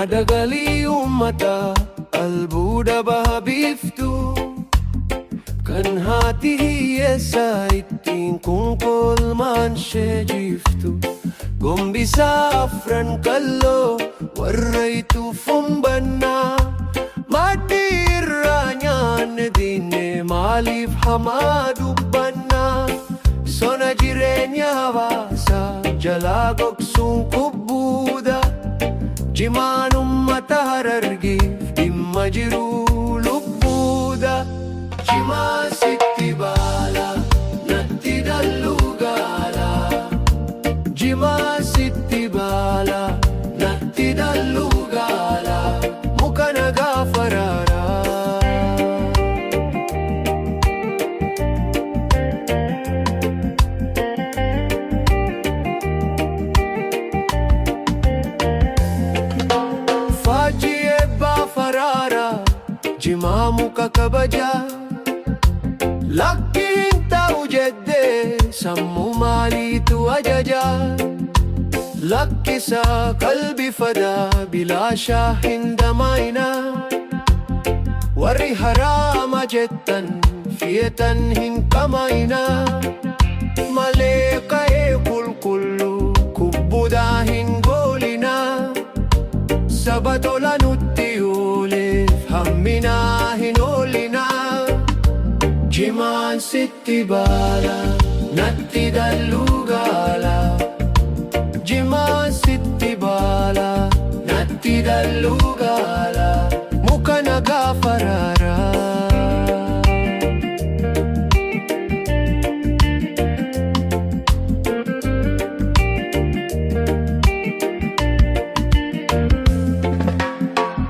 Madagali yung mata, albuda ba biftu? Kan hati hiyesa iting kungkol man siya jiftu. Gombisa afran kallo, waray tu fumbana. Matiranya dine malif hamadubana. Sona jirenya vasa, jalagok sungkubuda. Jimanum mataharargif, immajiru lubbuda. Jima sitti bala, natti dallugala. Jima sitti bala, natti dallugala. Muka nagafarara. Faji ebba farara, jima muka kabaja. Lakin tau jedde, sammu mali tu ajaja. Lakki sa kalbi fada, bilasha hindamaina. Warri harama jettan, fietan hinkamaina. Maleka e kulkullu, kubbuda hingolina. Sabatola nutti ulif, hammina hinolina. Jiman sitti bala, natti dallugala. Jiman sitti bala, natti dallugala. Muka nagafarara.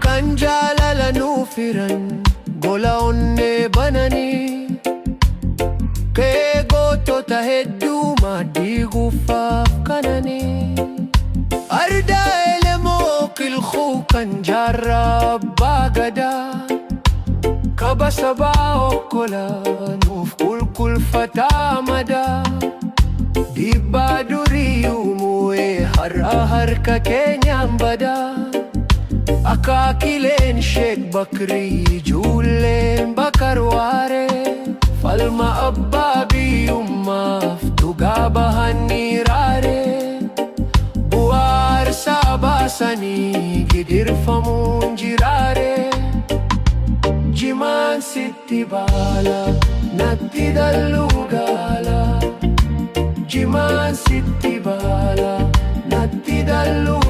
Kanjalala nufiran, gola onne banani. Kee gootota hedduu maaddii gufaaf kanani. Arda elemoo kilkuu kan jaarraa abbaa gadaa. Kaba sabaa okkolaa nuuf kulkulfataa madaa. Dhiibbaa durii uumu'ee har'a harka keenyaan badaa. Akaakileen Sheek Bakrii, ijoolleen Bakarwaaree. Falma abbaa biyyummaaf dhugaa bahanii raaree. Bu'aa aarsaa baasanii gidirfamuun jiraaree. Jimaan sitti baala, natti dallugala. Jimaan sitti baala, natti dallugala.